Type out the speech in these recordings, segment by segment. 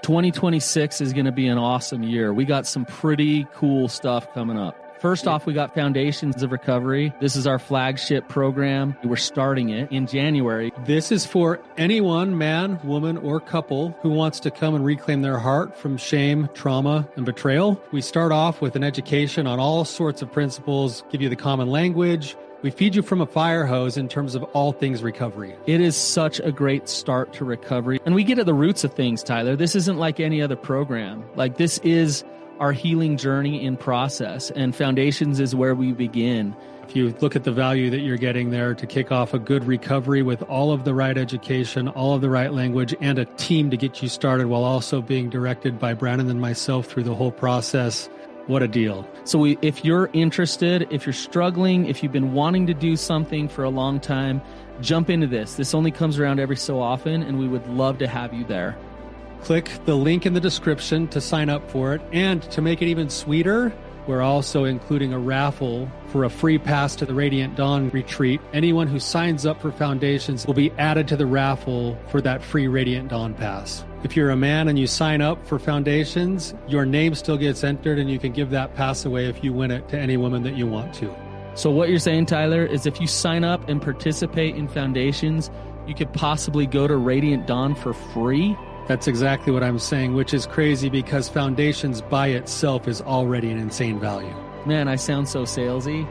2026 is going to be an awesome year. We got some pretty cool stuff coming up. First off, we got Foundations of Recovery. This is our flagship program. We're starting it in January. This is for anyone, man, woman, or couple who wants to come and reclaim their heart from shame, trauma, and betrayal. We start off with an education on all sorts of principles, give you the common language. We feed you from a fire hose in terms of all things recovery. It is such a great start to recovery. And we get at the roots of things, Tyler. This isn't like any other program. Like, this is our healing journey in process, and Foundations is where we begin. If you look at the value that you're getting there to kick off a good recovery with all of the right education, all of the right language, and a team to get you started while also being directed by Brandon and myself through the whole process, what a deal. So if you're interested, if you're struggling, if you've been wanting to do something for a long time, jump into this. This only comes around every so often, and we would love to have you there. Click the link in the description to sign up for it. And to make it even sweeter, we're also including a raffle for a free pass to the Radiant Dawn retreat. Anyone who signs up for Foundations will be added to the raffle for that free Radiant Dawn pass. If you're a man and you sign up for Foundations, your name still gets entered, and you can give that pass away if you win it to any woman that you want to. So what you're saying, Tyler, is if you sign up and participate in Foundations, you could possibly go to Radiant Dawn for free? That's exactly what I'm saying, which is crazy because Foundations by itself is already an insane value. Man, I sound so salesy.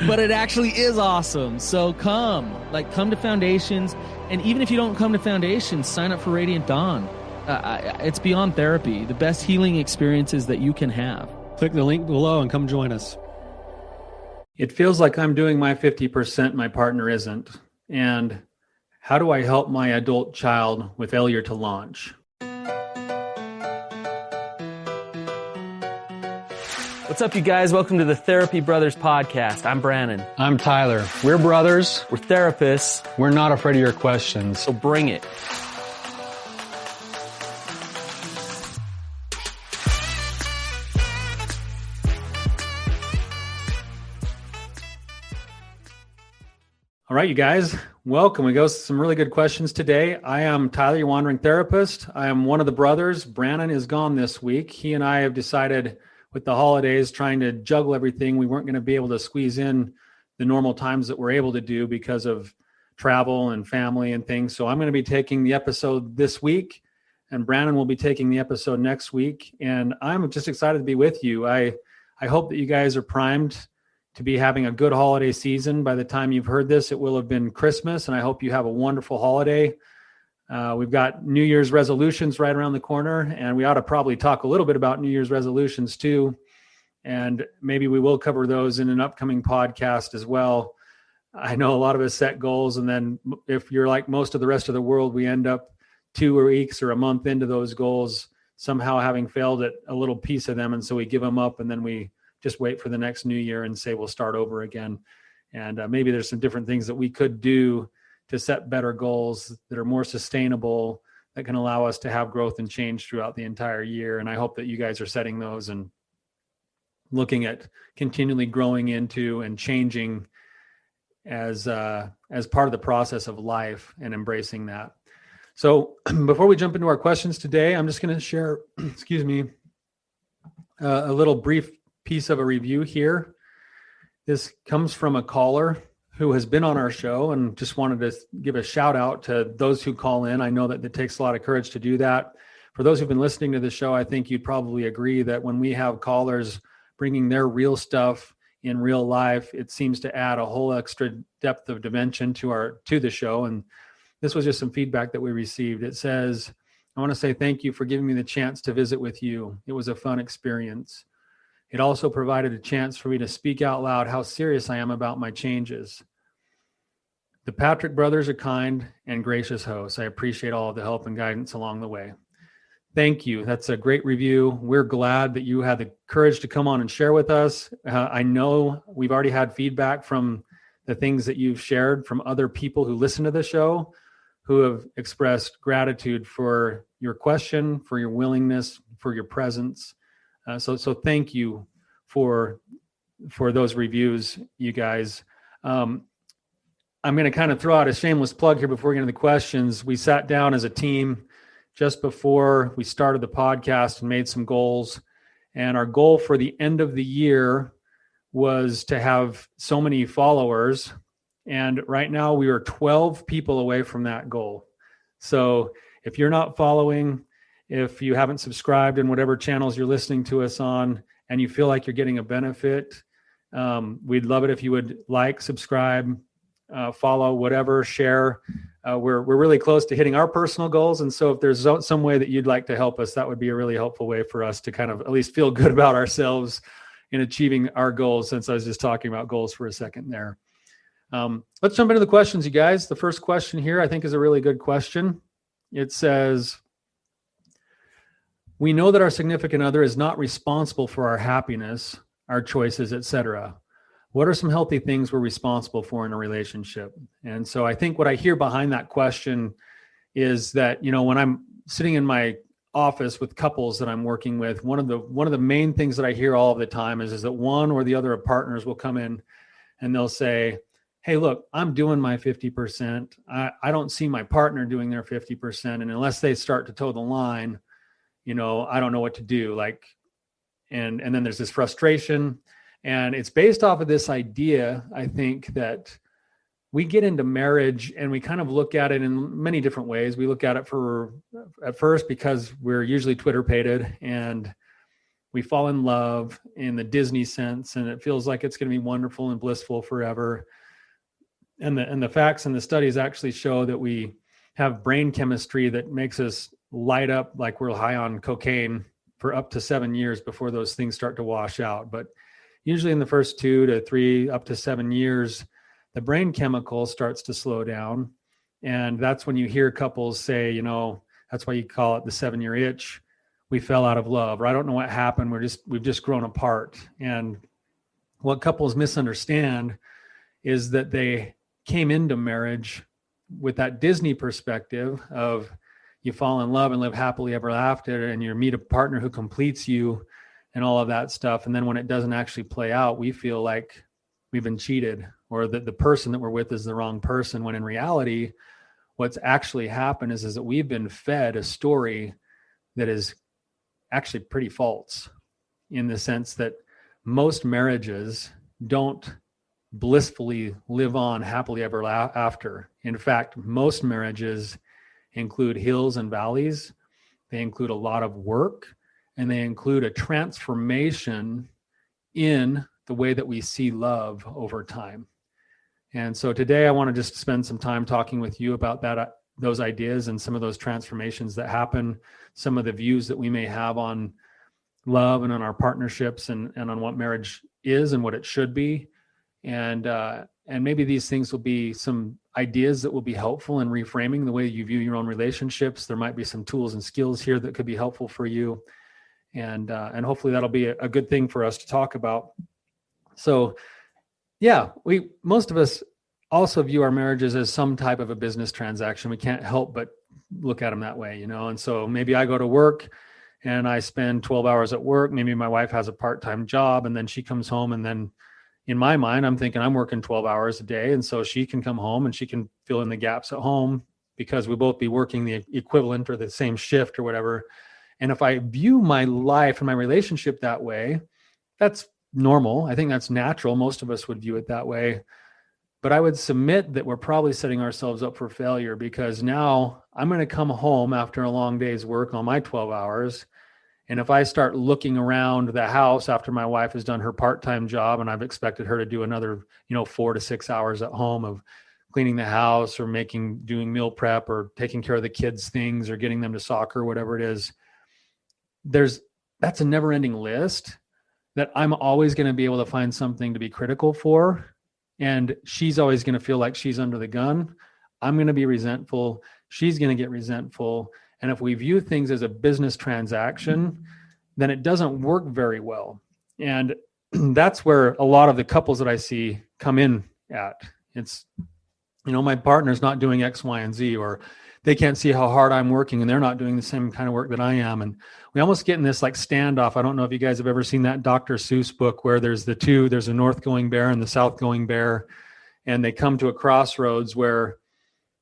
But it actually is awesome. So come to Foundations. And even if you don't come to Foundations, sign up for Radiant Dawn. It's beyond therapy, the best healing experiences that you can have. Click the link below and come join us. It feels like I'm doing my 50%, my partner isn't. And how do I help my adult child with failure to launch? What's up, you guys? Welcome to the Therapy Brothers podcast. I'm Brandon. I'm Tyler. We're brothers. We're therapists. We're not afraid of your questions. So bring it. All right, you guys, welcome. We go some really good questions today. I am Tyler, your wandering therapist. I am one of the brothers. Brandon is gone this week. He and I have decided with the holidays, trying to juggle everything, we weren't going to be able to squeeze in the normal times that we're able to do because of travel and family and things. So I'm going to be taking the episode this week, and Brandon will be taking the episode next week. And I'm just excited to be with you. I hope that you guys are primed to be having a good holiday season. By the time you've heard this, it will have been Christmas, and I hope you have a wonderful holiday. We've got New Year's resolutions right around the corner, and we ought to probably talk a little bit about New Year's resolutions too. And maybe we will cover those in an upcoming podcast as well. I know a lot of us set goals, and then if you're like most of the rest of the world, we end up 2 weeks or a month into those goals, somehow having failed at a little piece of them. And so we give them up, and then we just wait for the next new year and say, we'll start over again. And maybe there's some different things that we could do to set better goals that are more sustainable, that can allow us to have growth and change throughout the entire year. And I hope that you guys are setting those and looking at continually growing into and changing as part of the process of life and embracing that. So before we jump into our questions today, I'm just going to share, a little brief piece of a review here. This comes from a caller who has been on our show, and just wanted to give a shout out to those who call in. I know that it takes a lot of courage to do that. For those who've been listening to the show, I think you'd probably agree that when we have callers bringing their real stuff in real life, it seems to add a whole extra depth of dimension to the show. And this was just some feedback that we received. It says, I want to say thank you for giving me the chance to visit with you. It was a fun experience. It also provided a chance for me to speak out loud how serious I am about my changes. The Patrick brothers are kind and gracious hosts. I appreciate all of the help and guidance along the way. Thank you. That's a great review. We're glad that you had the courage to come on and share with us. I know we've already had feedback from the things that you've shared from other people who listen to the show, who have expressed gratitude for your question, for your willingness, for your presence. So thank you for those reviews, you guys. I'm going to kind of throw out a shameless plug here before we get into the questions. We sat down as a team just before we started the podcast and made some goals. And our goal for the end of the year was to have so many followers. And right now we are 12 people away from that goal. So if you're not following, if you haven't subscribed in whatever channels you're listening to us on, and you feel like you're getting a benefit, we'd love it if you would like, subscribe, follow, whatever, share. We're really close to hitting our personal goals. And so if there's some way that you'd like to help us, that would be a really helpful way for us to kind of at least feel good about ourselves in achieving our goals, since I was just talking about goals for a second there. Let's jump into the questions, you guys. The first question here, I think, is a really good question. It says, we know that our significant other is not responsible for our happiness, our choices, etc. What are some healthy things we're responsible for in a relationship? And so I think what I hear behind that question is that, when I'm sitting in my office with couples that I'm working with, one of the main things that I hear all of the time is that one or the other of partners will come in and they'll say, hey, look, I'm doing my 50%. I don't see my partner doing their 50%. And unless they start to toe the line, I don't know what to do. And then there's this frustration. And it's based off of this idea, I think, that we get into marriage and we kind of look at it in many different ways. We look at it at first because we're usually Twitter-pated and we fall in love in the Disney sense, and it feels like it's going to be wonderful and blissful forever. And the facts and the studies actually show that we have brain chemistry that makes us light up like we're high on cocaine for up to 7 years before those things start to wash out. But usually in the first 2 to 3, up to 7 years, the brain chemical starts to slow down. And that's when you hear couples say, that's why you call it the 7-year itch. We fell out of love, or I don't know what happened. We've just grown apart. And what couples misunderstand is that they came into marriage with that Disney perspective of you fall in love and live happily ever after, and you meet a partner who completes you and all of that stuff. And then when it doesn't actually play out, we feel like we've been cheated, or that the person that we're with is the wrong person, when in reality, what's actually happened is that we've been fed a story that is actually pretty false, in the sense that most marriages don't blissfully live on happily ever after. In fact, most marriages include hills and valleys. They include a lot of work, and they include a transformation in the way that we see love over time. And so today I want to just spend some time talking with you about those ideas and some of those transformations that happen, some of the views that we may have on love and on our partnerships and on what marriage is and what it should be. And maybe these things will be some ideas that will be helpful in reframing the way you view your own relationships. There might be some tools and skills here that could be helpful for you. And hopefully that'll be a good thing for us to talk about. So yeah, most of us also view our marriages as some type of a business transaction. We can't help but look at them that way, And so maybe I go to work and I spend 12 hours at work. Maybe my wife has a part-time job, and then she comes home, and then in my mind, I'm thinking I'm working 12 hours a day. And so she can come home and she can fill in the gaps at home because we both be working the equivalent or the same shift or whatever. And if I view my life and my relationship that way, that's normal. I think that's natural. Most of us would view it that way. But I would submit that we're probably setting ourselves up for failure, because now I'm going to come home after a long day's work on my 12 hours. And if I start looking around the house after my wife has done her part-time job, and I've expected her to do another, 4 to 6 hours at home of cleaning the house or doing meal prep or taking care of the kids' things or getting them to soccer, whatever it is, that's a never-ending list that I'm always going to be able to find something to be critical for. And she's always going to feel like she's under the gun. I'm going to be resentful. She's going to get resentful. And if we view things as a business transaction, then it doesn't work very well. And that's where a lot of the couples that I see come in at. It's, my partner's not doing X, Y, and Z, or they can't see how hard I'm working and they're not doing the same kind of work that I am. And we almost get in this like standoff. I don't know if you guys have ever seen that Dr. Seuss book where there's there's a north going bear and the south going bear. And they come to a crossroads where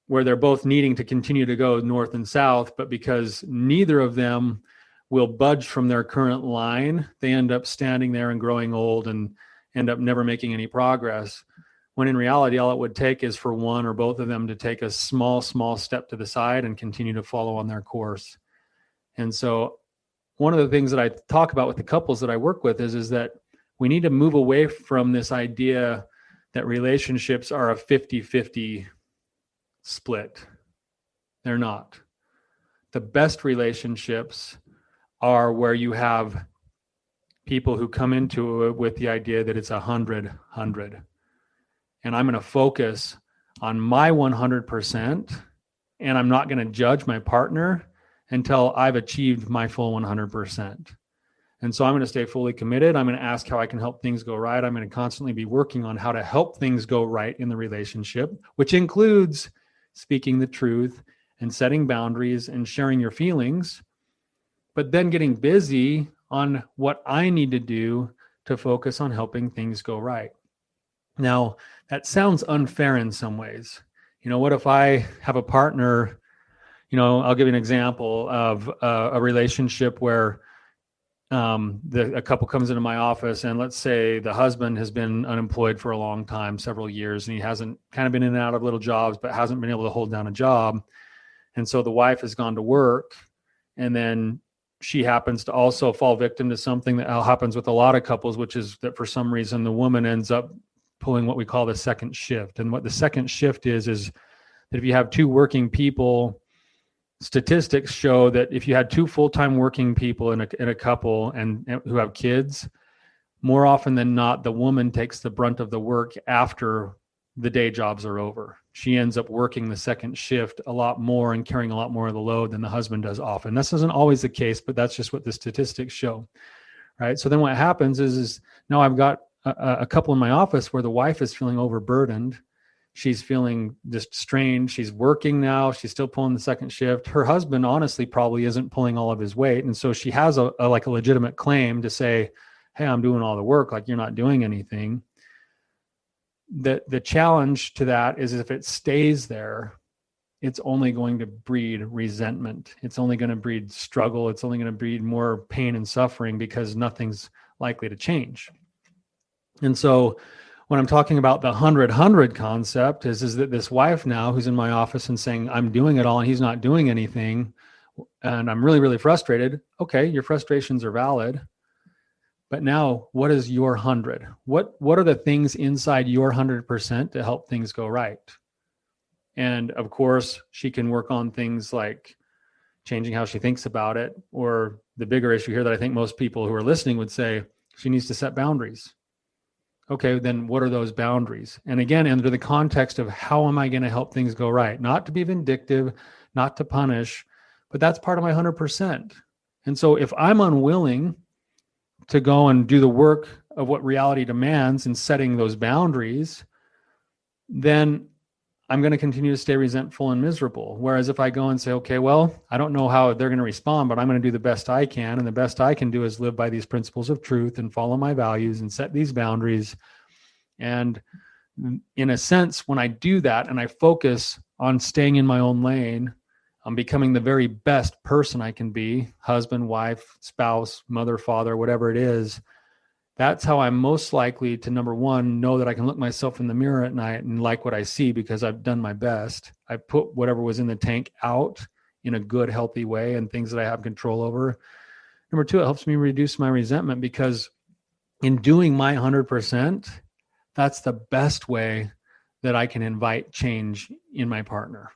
where they're both needing to continue to go north and south, but because neither of them will budge from their current line, they end up standing there and growing old and end up never making any progress. When in reality, all it would take is for one or both of them to take a small step to the side and continue to follow on their course. And so one of the things that I talk about with the couples that I work with is that we need to move away from this idea that relationships are a 50-50 split. They're not. The best relationships are where you have people who come into it with the idea that it's 100-100. And I'm going to focus on my 100%, and I'm not going to judge my partner until I've achieved my full 100%. And so I'm going to stay fully committed. I'm going to ask how I can help things go right. I'm going to constantly be working on how to help things go right in the relationship, which includes speaking the truth and setting boundaries and sharing your feelings, but then getting busy on what I need to do to focus on helping things go right. Now, that sounds unfair in some ways. What if I have a partner, I'll give you an example of a relationship where a couple comes into my office, and let's say the husband has been unemployed for a long time, several years, and he hasn't kind of been in and out of little jobs, but hasn't been able to hold down a job. And so the wife has gone to work, and then she happens to also fall victim to something that happens with a lot of couples, which is that for some reason the woman ends up pulling what we call the second shift. And what the second shift is that if you have two working people, statistics show that if you had two full-time working people in a couple and who have kids, more often than not, the woman takes the brunt of the work after the day jobs are over. She ends up working the second shift a lot more and carrying a lot more of the load than the husband does often. This isn't always the case, but that's just what the statistics show, right? So then what happens is now I've got a couple in my office where the wife is feeling overburdened. She's feeling just strained. She's working now. She's still pulling the second shift. Her husband honestly probably isn't pulling all of his weight. And so she has a legitimate claim to say, hey, I'm doing all the work, like you're not doing anything. The challenge to that is if it stays there, it's only going to breed resentment. It's only going to breed struggle. It's only going to breed more pain and suffering because nothing's likely to change. And so when I'm talking about the 100-100 concept is that this wife now who's in my office and saying, I'm doing it all and he's not doing anything, and I'm really, really frustrated. Okay, your frustrations are valid. But now what is your 100? What are the things inside your 100% to help things go right? And of course, she can work on things like changing how she thinks about it, or the bigger issue here that I think most people who are listening would say, she needs to set boundaries. Okay, then what are those boundaries? And again, under the context of how am I going to help things go right? Not to be vindictive, not to punish, but that's part of my 100%. And so if I'm unwilling to go and do the work of what reality demands in setting those boundaries, then I'm going to continue to stay resentful and miserable. Whereas if I go and say, okay, well, I don't know how they're going to respond, but I'm going to do the best I can. And the best I can do is live by these principles of truth and follow my values and set these boundaries. And in a sense, when I do that and I focus on staying in my own lane, I'm becoming the very best person I can be, husband, wife, spouse, mother, father, whatever it is. That's how I'm most likely to, number one, know that I can look myself in the mirror at night and like what I see because I've done my best. I put whatever was in the tank out in a good, healthy way and things that I have control over. Number two, it helps me reduce my resentment because in doing my 100%, that's the best way that I can invite change in my partner.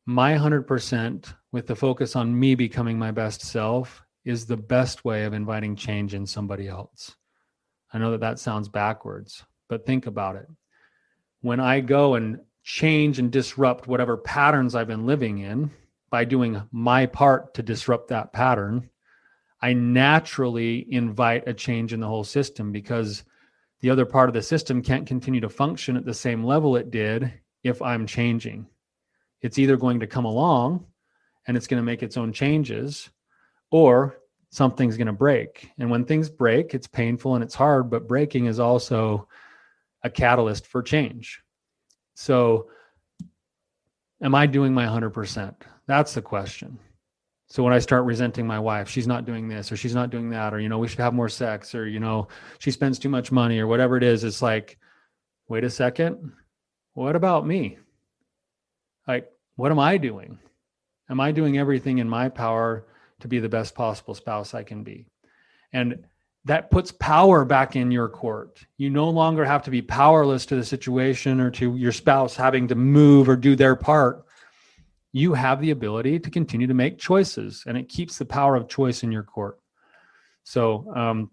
My 100% with the focus on me becoming my best self is the best way of inviting change in somebody else. I know that sounds backwards, but think about it. When I go and change and disrupt whatever patterns I've been living in by doing my part to disrupt that pattern, I naturally invite a change in the whole system because the other part of the system can't continue to function at the same level it did if I'm changing. It's either going to come along and it's going to make its own changes, or something's going to break. And when things break, it's painful and it's hard, but breaking is also a catalyst for change. So am I doing my 100%? That's the question. So when I start resenting my wife, she's not doing this or she's not doing that, or, we should have more sex, or, she spends too much money or whatever it is. It's like, wait a second. What about me? Like, what am I doing? Am I doing everything in my power to be the best possible spouse I can be? And that puts power back in your court. You no longer have to be powerless to the situation or to your spouse having to move or do their part. You have the ability to continue to make choices, and it keeps the power of choice in your court. So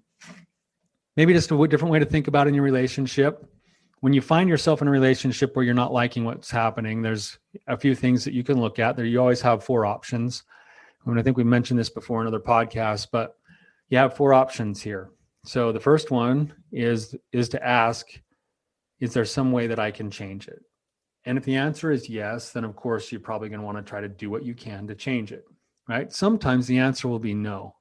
maybe just a different way to think about it in your relationship. When you find yourself in a relationship where you're not liking what's happening, there's a few things that you can look at. There, you always have 4 options. I think we mentioned this before in other podcasts, but you have 4 options here. So the first one is to ask, is there some way that I can change it? And if the answer is yes, then of course you're probably going to want to try to do what you can to change it, right? Sometimes the answer will be no.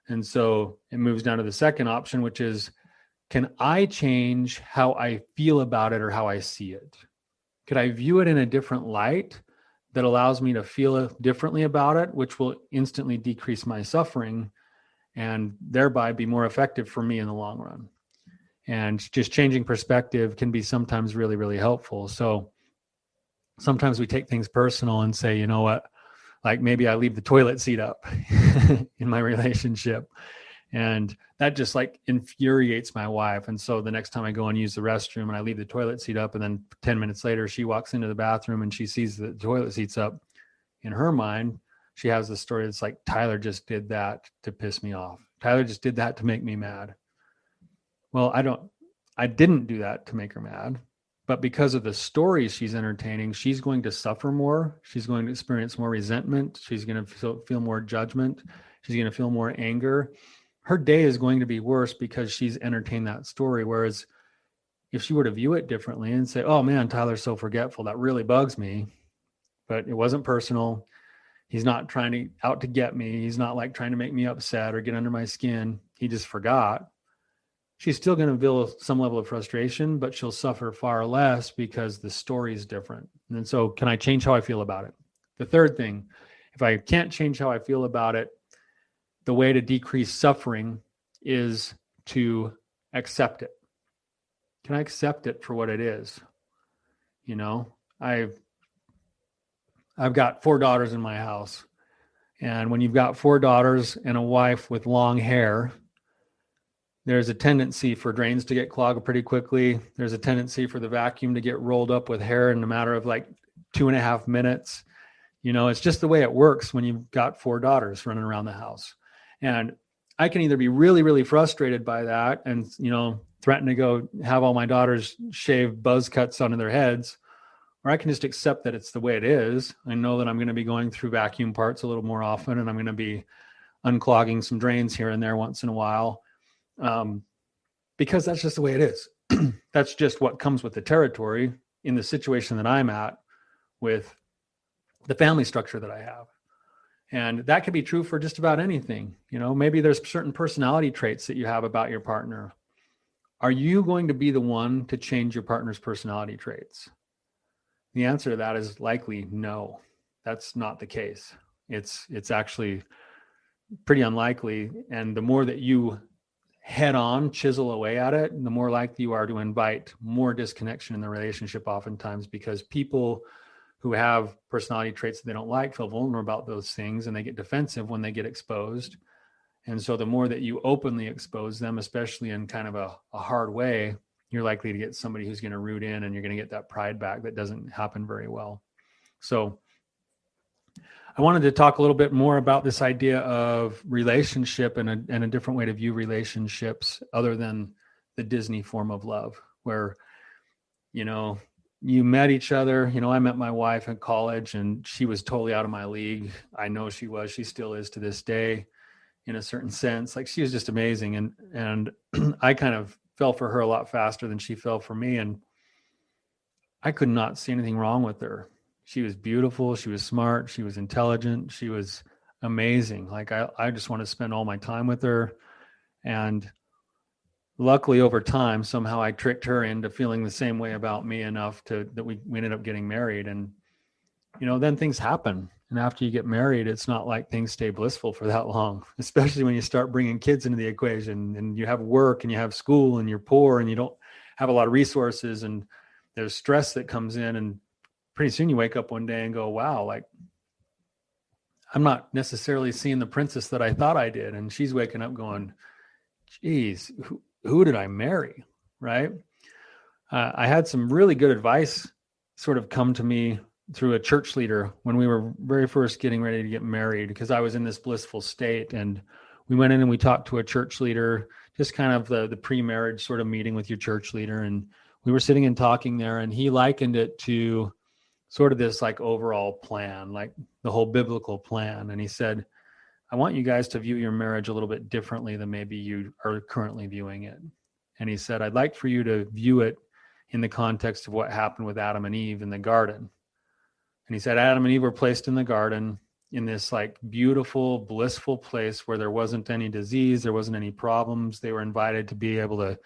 And so it moves down to the second option, which is, can I change how I feel about it or how I see it? Could I view it in a different light that allows me to feel differently about it, which will instantly decrease my suffering and thereby be more effective for me in the long run? And just changing perspective can be sometimes really, really helpful. So sometimes we take things personal and say, you know what, like maybe I leave the toilet seat up in my relationship. And that just like infuriates my wife. And so the next time I go and use the restroom and I leave the toilet seat up, and then 10 minutes later, she walks into the bathroom and she sees the toilet seat's up, in her mind, she has the story that's like, Tyler just did that to piss me off. Tyler just did that to make me mad. Well, I didn't do that to make her mad, but because of the stories she's entertaining, she's going to suffer more. She's going to experience more resentment. She's going to feel more judgment. She's going to feel more anger. Her day is going to be worse because she's entertained that story. Whereas if she were to view it differently and say, oh man, Tyler's so forgetful, that really bugs me, but it wasn't personal. He's not trying out to get me. He's not like trying to make me upset or get under my skin. He just forgot. She's still going to feel some level of frustration, but she'll suffer far less because the story is different. And so can I change how I feel about it? The third thing, if I can't change how I feel about it, the way to decrease suffering is to accept it. Can I accept it for what it is? I've got 4 daughters in my house. And when you've got 4 daughters and a wife with long hair, there's a tendency for drains to get clogged pretty quickly. There's a tendency for the vacuum to get rolled up with hair in a matter of like 2.5 minutes. It's just the way it works when you've got 4 daughters running around the house. And I can either be really, really frustrated by that and, threaten to go have all my daughters shave buzz cuts onto their heads, or I can just accept that it's the way it is. I know that I'm going to be going through vacuum parts a little more often, and I'm going to be unclogging some drains here and there once in a while, because that's just the way it is. That's just what comes with the territory in the situation that I'm at with the family structure that I have. And that could be true for just about anything. Maybe there's certain personality traits that you have about your partner. Are you going to be the one to change your partner's personality traits? The answer to that is likely no. That's not the case. It's actually pretty unlikely. And the more that you head on, chisel away at it, the more likely you are to invite more disconnection in the relationship oftentimes, because people who have personality traits that they don't like feel vulnerable about those things, and they get defensive when they get exposed. And so the more that you openly expose them, especially in kind of a hard way, you're likely to get somebody who's going to root in, and you're going to get that pride back that doesn't happen very well. So I wanted to talk a little bit more about this idea of relationship and a different way to view relationships other than the Disney form of love, where, you met each other. I met my wife in college, and she was totally out of my league. I know she was. She still is to this day, in a certain sense. Like, she was just amazing. And I kind of fell for her a lot faster than she fell for me. And I could not see anything wrong with her. She was beautiful. She was smart. She was intelligent. She was amazing. Like, I just want to spend all my time with her. And luckily, over time, somehow I tricked her into feeling the same way about me enough that we ended up getting married. And then things happen. And after you get married, it's not like things stay blissful for that long, especially when you start bringing kids into the equation and you have work and you have school and you're poor and you don't have a lot of resources and there's stress that comes in. And pretty soon you wake up one day and go, wow, like I'm not necessarily seeing the princess that I thought I did. And she's waking up going, geez, who did I marry? Right. I had some really good advice sort of come to me through a church leader when we were very first getting ready to get married, because I was in this blissful state. And we went in and we talked to a church leader, just kind of the pre-marriage sort of meeting with your church leader. And we were sitting and talking there, and he likened it to sort of this like overall plan, like the whole biblical plan. And he said, I want you guys to view your marriage a little bit differently than maybe you are currently viewing it. And he said, I'd like for you to view it in the context of what happened with Adam and Eve in the garden. And he said, Adam and Eve were placed in the garden in this like beautiful, blissful place where there wasn't any disease, there wasn't any problems. They were invited to be able to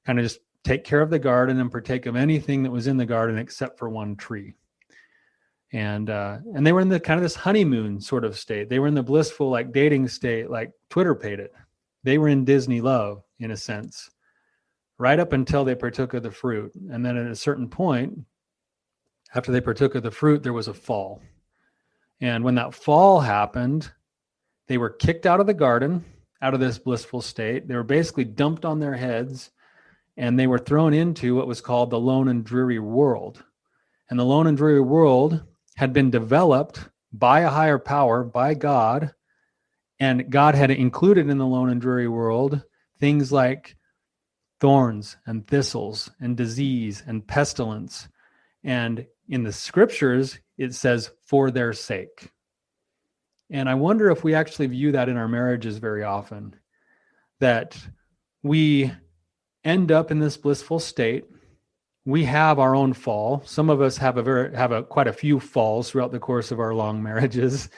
kind of just take care of the garden and partake of anything that was in the garden except for one tree. And they were in the kind of this honeymoon sort of state. They were in the blissful like dating state, like Twitter paid it. They were in Disney love in a sense, right up until they partook of the fruit. And then at a certain point, after they partook of the fruit, there was a fall. And when that fall happened, they were kicked out of the garden, out of this blissful state. They were basically dumped on their heads, and they were thrown into what was called the lone and dreary world. And the lone and dreary world had been developed by a higher power, by God, and God had included in the lone and dreary world things like thorns and thistles and disease and pestilence. And in the scriptures, it says, for their sake. And I wonder if we actually view that in our marriages very often, that we end up in this blissful state. We have our own fall. Some of us have quite a few falls throughout the course of our long marriages.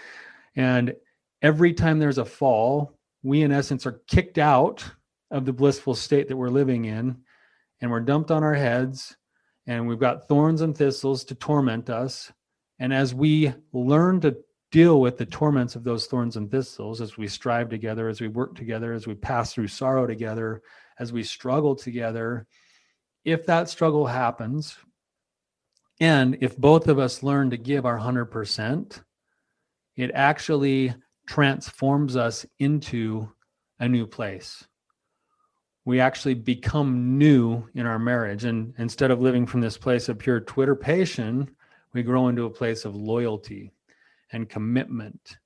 And every time there's a fall, we in essence are kicked out of the blissful state that we're living in, and we're dumped on our heads. And we've got thorns and thistles to torment us. And as we learn to deal with the torments of those thorns and thistles, as we strive together, as we work together, as we pass through sorrow together, as we struggle together, if that struggle happens, and if both of us learn to give our 100%, it actually transforms us into a new place. We actually become new in our marriage. And instead of living from this place of pure twitterpation, we grow into a place of loyalty and commitment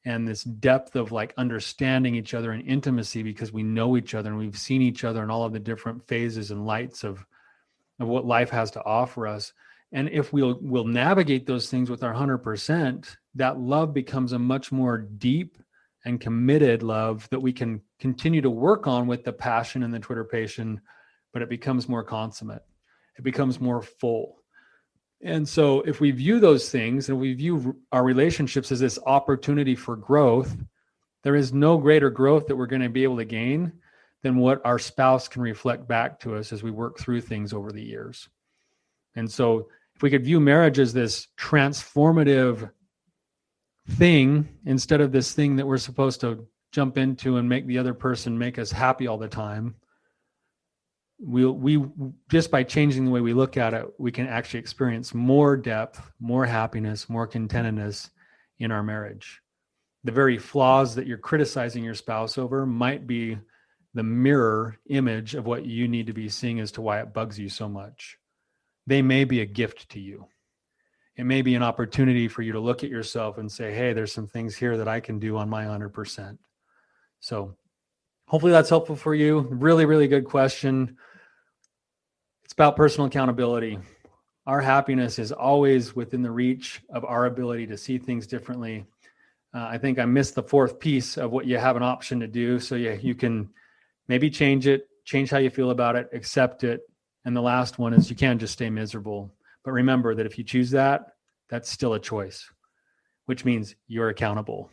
and this depth of like understanding each other and intimacy, because we know each other and we've seen each other in all of the different phases and lights of what life has to offer us. And if we'll navigate those things with our 100%, that love becomes a much more deep and committed love that we can continue to work on with the passion and the twitterpation, but it becomes more consummate. It becomes more full. And so if we view those things and we view our relationships as this opportunity for growth, there is no greater growth that we're going to be able to gain than what our spouse can reflect back to us as we work through things over the years. And so if we could view marriage as this transformative thing instead of this thing that we're supposed to jump into and make the other person make us happy all the time, we just by changing the way we look at it, we can actually experience more depth, more happiness, more contentedness in our marriage. The very flaws that you're criticizing your spouse over might be the mirror image of what you need to be seeing as to why it bugs you so much. They may be a gift to you. It may be an opportunity for you to look at yourself and say, hey, there's some things here that I can do on my 100%. So hopefully that's helpful for you. Really, really good question. It's about personal accountability. Our happiness is always within the reach of our ability to see things differently. I think I missed the fourth piece of what you have an option to do. So you can maybe change it, change how you feel about it, accept it. And the last one is you can't just stay miserable. But remember that if you choose that, that's still a choice, which means you're accountable,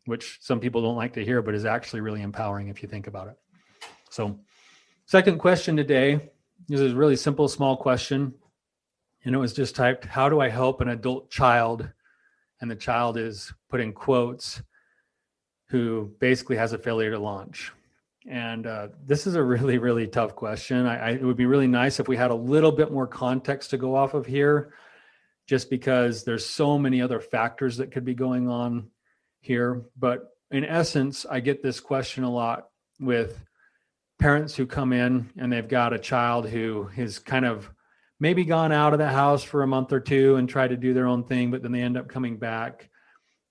which some people don't like to hear, but is actually really empowering if you think about it. So second question today, this is a really simple, small question. And it was just typed, how do I help an adult child? And the child is put in quotes, who basically has a failure to launch. And this is a really, really tough question. It would be really nice if we had a little bit more context to go off of here, just because there's so many other factors that could be going on here. But in essence, I get this question a lot with parents who come in and they've got a child who is kind of maybe gone out of the house for a month or two and tried to do their own thing, but then they end up coming back.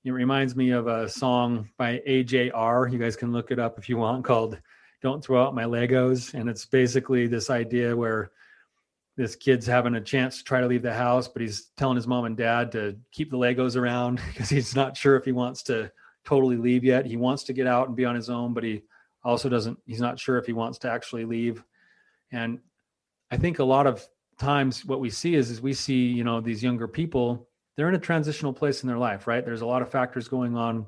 It reminds me of a song by AJR. You guys can look it up if you want, called Don't Throw Out My Legos. And it's basically this idea where this kid's having a chance to try to leave the house, but he's telling his mom and dad to keep the Legos around because he's not sure if he wants to totally leave yet. He wants to get out and be on his own, but he also he's not sure if he wants to actually leave. And I think a lot of times what we see is we see, these younger people, they're in a transitional place in their life, right? There's a lot of factors going on.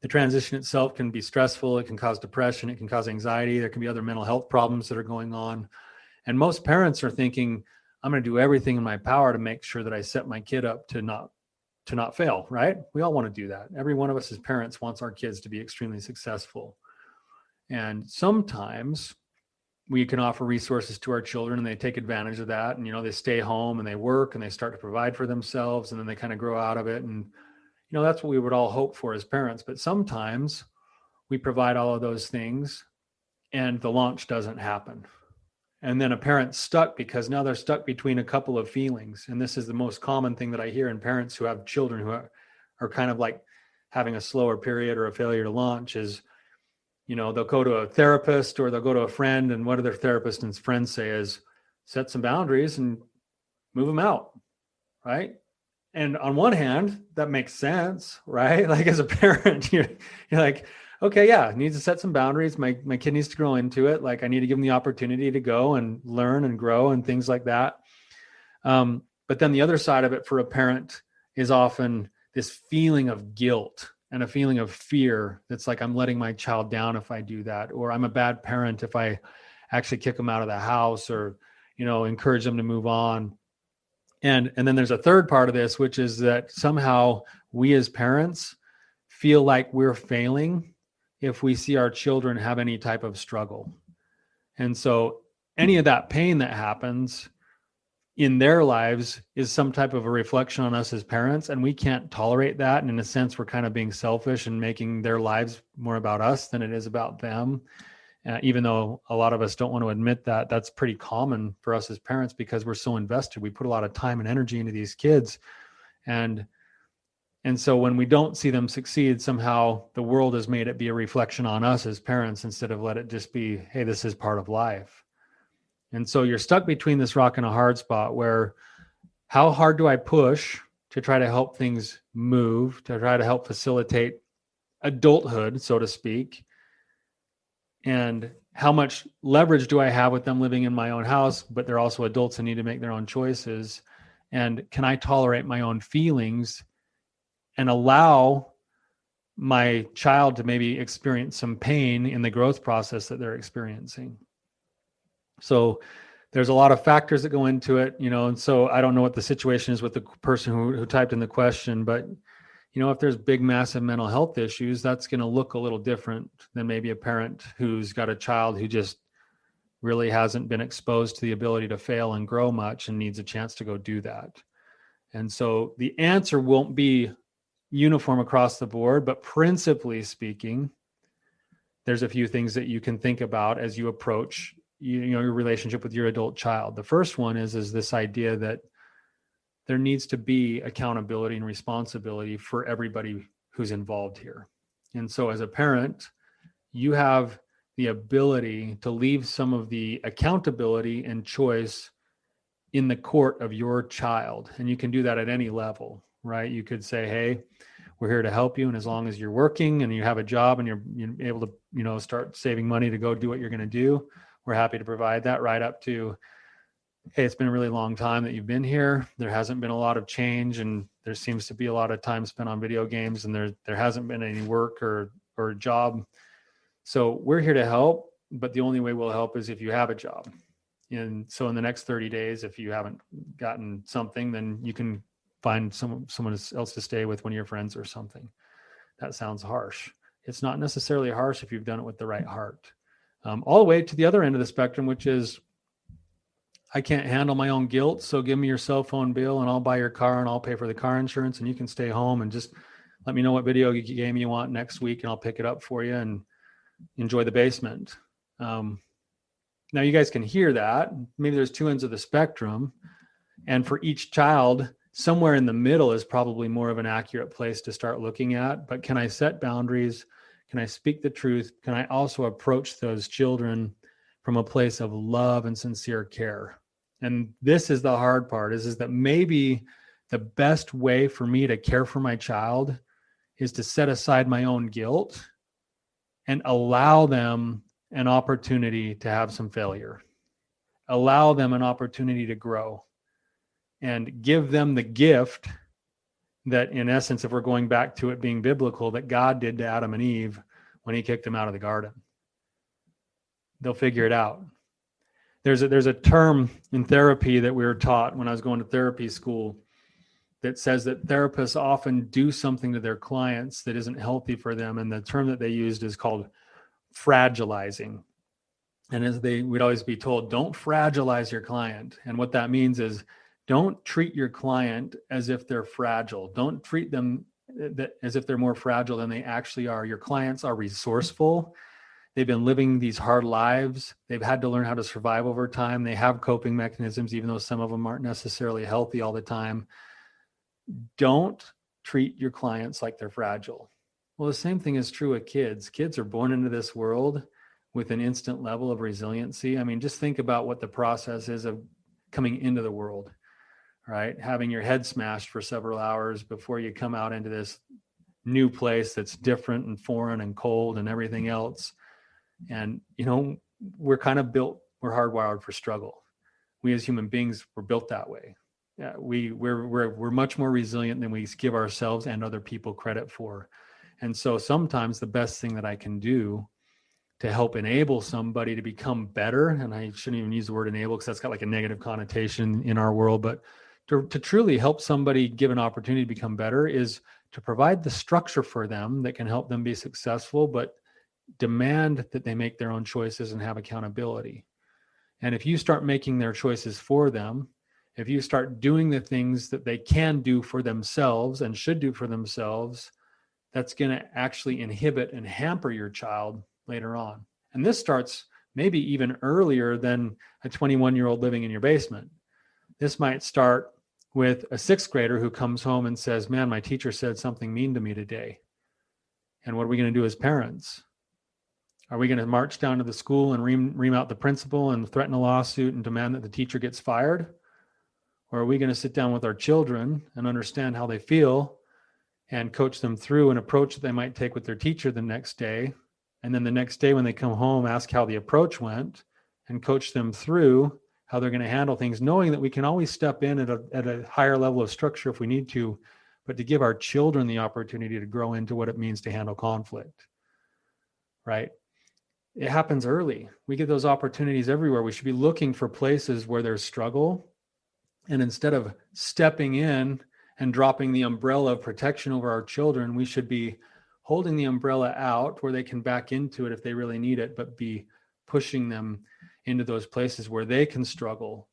The transition itself can be stressful. It can cause depression. It can cause anxiety. There can be other mental health problems that are going on. And most parents are thinking, I'm going to do everything in my power to make sure that I set my kid up to not fail, right? We all want to do that. Every one of us as parents wants our kids to be extremely successful. And sometimes we can offer resources to our children and they take advantage of that. And, they stay home and they work and they start to provide for themselves, and then they kind of grow out of it. And, that's what we would all hope for as parents. But sometimes we provide all of those things and the launch doesn't happen. And then a parent's stuck because now they're stuck between a couple of feelings. And this is the most common thing that I hear in parents who have children who are kind of like having a slower period or a failure to launch is, they'll go to a therapist or they'll go to a friend, and what do their therapist and friends say is, set some boundaries and move them out, right? And on one hand, that makes sense, right? Like as a parent, you're like, okay, yeah, needs to set some boundaries. My kid needs to grow into it. Like I need to give them the opportunity to go and learn and grow and things like that. But then the other side of it for a parent is often this feeling of guilt and a feeling of fear. That's like, I'm letting my child down if I do that, or I'm a bad parent if I actually kick them out of the house or, encourage them to move on. And then there's a third part of this, which is that somehow we as parents feel like we're failing if we see our children have any type of struggle. And so any of that pain that happens in their lives is some type of a reflection on us as parents, and we can't tolerate that. And in a sense, we're kind of being selfish and making their lives more about us than it is about them. Even though a lot of us don't want to admit that, that's pretty common for us as parents because we're so invested. We put a lot of time and energy into these kids. And so when we don't see them succeed, somehow the world has made it be a reflection on us as parents instead of let it just be, hey, this is part of life. And so you're stuck between this rock and a hard spot where how hard do I push to try to help things move, to try to help facilitate adulthood, so to speak? And how much leverage do I have with them living in my own house, but they're also adults and need to make their own choices? And can I tolerate my own feelings and allow my child to maybe experience some pain in the growth process that they're experiencing? So there's a lot of factors that go into it, and so I don't know what the situation is with the person who typed in the question, but if there's big, massive mental health issues, that's going to look a little different than maybe a parent who's got a child who just really hasn't been exposed to the ability to fail and grow much and needs a chance to go do that. And so the answer won't be uniform across the board, but principally speaking, there's a few things that you can think about as you approach your relationship with your adult child. The first one is this idea that there needs to be accountability and responsibility for everybody who's involved here. And so as a parent, you have the ability to leave some of the accountability and choice in the court of your child. And you can do that at any level, right? You could say, hey, we're here to help you. And as long as you're working and you have a job and you're able to, start saving money to go do what you're going to do, we're happy to provide that, right up to, hey, it's been a really long time that you've been here. There hasn't been a lot of change, and there seems to be a lot of time spent on video games, and there hasn't been any work or job. So we're here to help, but the only way we'll help is if you have a job. And so in the next 30 days, if you haven't gotten something, then you can find someone else to stay with, one of your friends or something. That sounds harsh. It's not necessarily harsh if you've done it with the right heart. All the way to the other end of the spectrum, which is, I can't handle my own guilt, so give me your cell phone bill and I'll buy your car and I'll pay for the car insurance, and you can stay home and just let me know what video game you want next week and I'll pick it up for you and enjoy the basement. Now you guys can hear that. Maybe there's two ends of the spectrum, and for each child, somewhere in the middle is probably more of an accurate place to start looking at. But can I set boundaries? Can I speak the truth? Can I also approach those children from a place of love and sincere care? And this is the hard part, is that maybe the best way for me to care for my child is to set aside my own guilt and allow them an opportunity to have some failure, allow them an opportunity to grow, and give them the gift that, in essence, if we're going back to it being biblical, that God did to Adam and Eve when he kicked them out of the garden. They'll figure it out. There's a term in therapy that we were taught when I was going to therapy school that says that therapists often do something to their clients that isn't healthy for them. And the term that they used is called fragilizing. And as we'd always be told, don't fragilize your client. And what that means is, don't treat your client as if they're fragile. Don't treat them as if they're more fragile than they actually are. Your clients are resourceful. They've been living these hard lives. They've had to learn how to survive over time. They have coping mechanisms, even though some of them aren't necessarily healthy all the time. Don't treat your clients like they're fragile. Well, the same thing is true with kids. Kids are born into this world with an instant level of resiliency. I mean, just think about what the process is of coming into the world, right? Having your head smashed for several hours before you come out into this new place that's different and foreign and cold and everything else. And, we're kind of built, we're hardwired for struggle. We as human beings were built that way. Yeah, we're much more resilient than we give ourselves and other people credit for. And so sometimes the best thing that I can do to help enable somebody to become better, and I shouldn't even use the word enable because that's got like a negative connotation in our world, but to truly help somebody give an opportunity to become better is to provide the structure for them that can help them be successful, but demand that they make their own choices and have accountability. And if you start making their choices for them, if you start doing the things that they can do for themselves and should do for themselves, that's going to actually inhibit and hamper your child later on. And this starts maybe even earlier than a 21-year-old living in your basement. This might start with a sixth grader who comes home and says, man, my teacher said something mean to me today. And what are we going to do as parents? Are we going to march down to the school and ream out the principal and threaten a lawsuit and demand that the teacher gets fired? Or are we going to sit down with our children and understand how they feel and coach them through an approach that they might take with their teacher the next day? And then the next day when they come home, ask how the approach went and coach them through how they're going to handle things, knowing that we can always step in at a higher level of structure if we need to, but to give our children the opportunity to grow into what it means to handle conflict, right? It happens early. We get those opportunities everywhere. We should be looking for places where there's struggle. And instead of stepping in and dropping the umbrella of protection over our children, we should be holding the umbrella out where they can back into it if they really need it, but be pushing them into those places where they can struggle,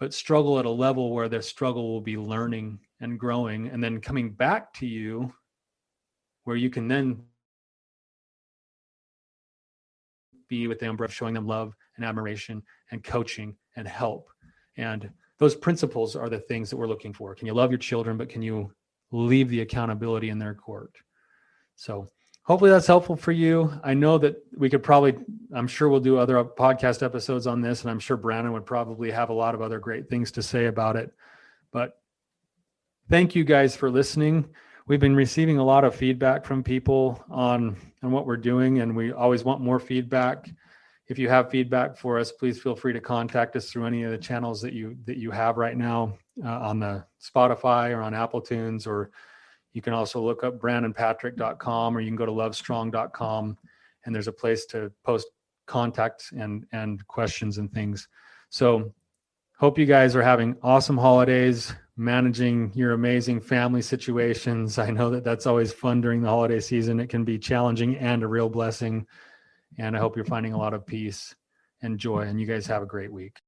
but struggle at a level where their struggle will be learning and growing, and then coming back to you where you can then be with the umbrella of showing them love and admiration and coaching and help. And those principles are the things that we're looking for. Can you love your children, but can you leave the accountability in their court? So hopefully that's helpful for you. I know that we could probably, I'm sure we'll do other podcast episodes on this, and I'm sure Brandon would probably have a lot of other great things to say about it. But thank you guys for listening. We've been receiving a lot of feedback from people on what we're doing, and we always want more feedback. If you have feedback for us, please feel free to contact us through any of the channels that you have right now on the Spotify or on Apple Tunes, or you can also look up brandonpatrick.com, or you can go to lovestrong.com, and there's a place to post contact and questions and things. So hope you guys are having awesome holidays, managing your amazing family situations. I know that that's always fun during the holiday season. It can be challenging and a real blessing. And I hope you're finding a lot of peace and joy, and you guys have a great week.